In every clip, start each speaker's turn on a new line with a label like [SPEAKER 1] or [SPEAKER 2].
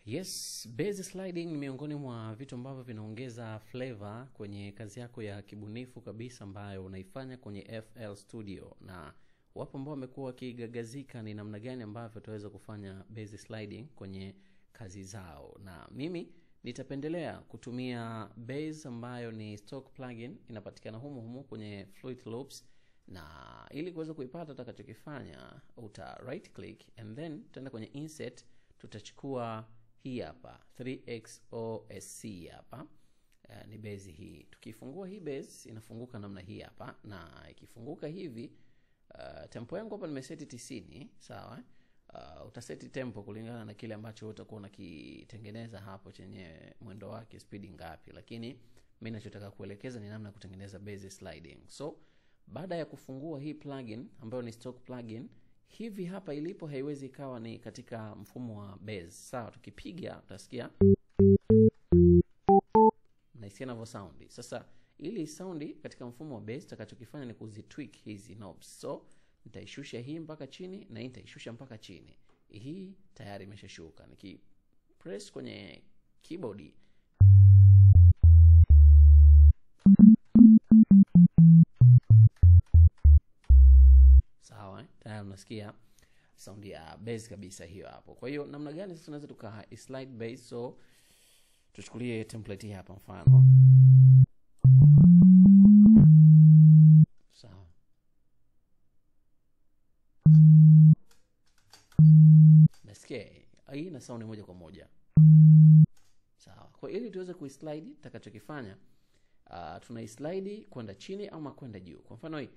[SPEAKER 1] Yes, base sliding ni miongoni mwa vitu ambavyo vinaongeza flavor kwenye kazi yako ya kibunifu kabisa ambayo unaifanya kwenye FL Studio, na wapo ambao wamekuwa wakigagazika ni namna gani ambavyo tutaweza kufanya base sliding kwenye kazi zao, na mimi nitapendelea kutumia base ambayo ni stock plugin, inapatikana humu kwenye Fluid Loops. Na ili kuweza kuipata utakachokifanya uta right click and then tutaenda kwenye insert, tutachukua hii hapa 3XOSC hapa. Ni base hii. Tukifungua hii base inafunguka namna hii hapa, na ikifunguka hivi tempo yangu hapa nimeseti 90, sawa? Utaseti tempo kulingana na kile ambacho utakuwa unakitengeneza hapo chenye mwendo wake speed ngapi, lakini mimi ninachotaka kuelekeza ni namna kutengeneza base sliding. So baada ya kufungua hii plugin ambayo ni stock plugin, hivi hapa ilipo haiwezi ikawa ni katika mfumo wa base. Sawa, tukipiga utasikia na hisia inavyo sound. Sasa ili sound katika mfumo wa base, tutakachokifanya ni kuzitweak hizi knobs. So nitaishusha hii mpaka chini na hii nitaishusha mpaka chini. Hii tayari imeshashuka. Niki press kwenye keyboard tayari unasikia sound ya bass kabisa hiyo hapo. Kwa hiyo namna gani sasa tunaweza tuka slide bass? So tuchukulie template hii hapa mfano. Sawa. Nasikia hii na sound moja kwa moja. Sawa. Kwa ili tuweze kuislide, tutakachokifanya tunaislide kwenda chini ama kwenda juu. Kwa mfano hii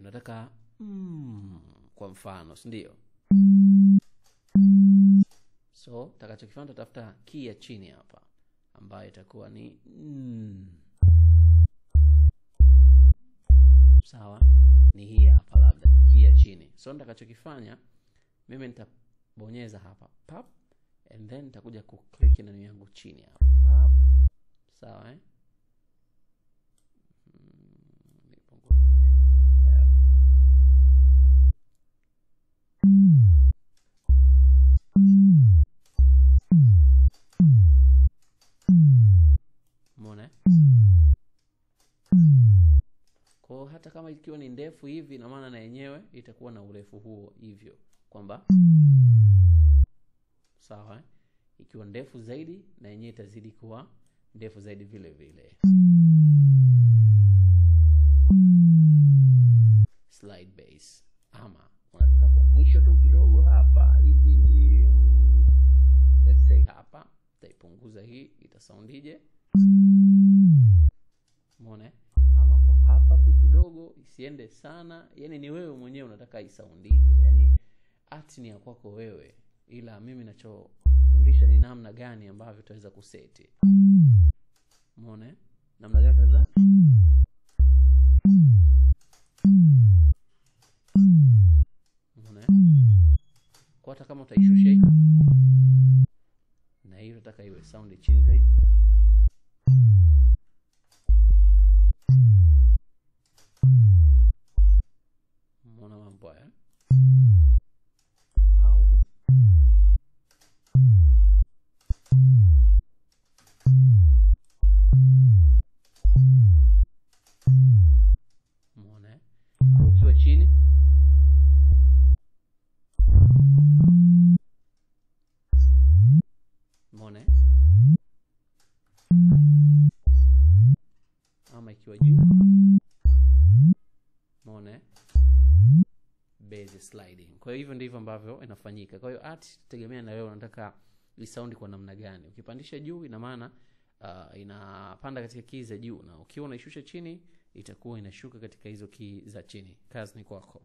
[SPEAKER 1] nataka kwa mfano, si ndio? So tutakachokifanya tutafuta key ya chini hapa ambayo itakuwa ni sawa, ni hii hapa labda key ya chini. So nitakachokifanya mimi nitabonyeza hapa pop, and then nitakuja kuclick na neno yangu chini hapa pop. Sawa Mone. Kwa hata kama ikiwa ni ndefu hivi, na maana na yenyewe itakuwa na urefu huo hivyo, kwamba sawa ikiwa ndefu zaidi na yenyewe itazidi kuwa ndefu zaidi vile vile. Slide bass. Ama unataka mwisho tu kidogo hapa hivi, let's say hapa taipunguza hii, itasoundije? Umeona? Ama kwa hapa tu kidogo, isiende sana. Yani ni wewe mwenyewe unataka isoundije. Yani art ni ya kwako wewe, ila mimi ninachofundisha ni namna gani ambavyo tutaweza kuseti. Umeona? Namna gani tutaweza? Umeona? Kwa hata kama utaishusha hii na hiyo nataka iwe sound chini zaidi. Umeona mambo haya? Umeona? Ukiwa chini Mone. Ama ikiwa juu Mone. Base sliding. Kwa hivyo ndivyo ambavyo inafanyika. Kwa hiyo art tegemea na wewe unataka isound kwa namna gani. Ukipandisha juu ina maana inapanda katika key za juu, na ukiwa unaishusha chini itakuwa inashuka katika hizo key za chini. Kazi ni kwako.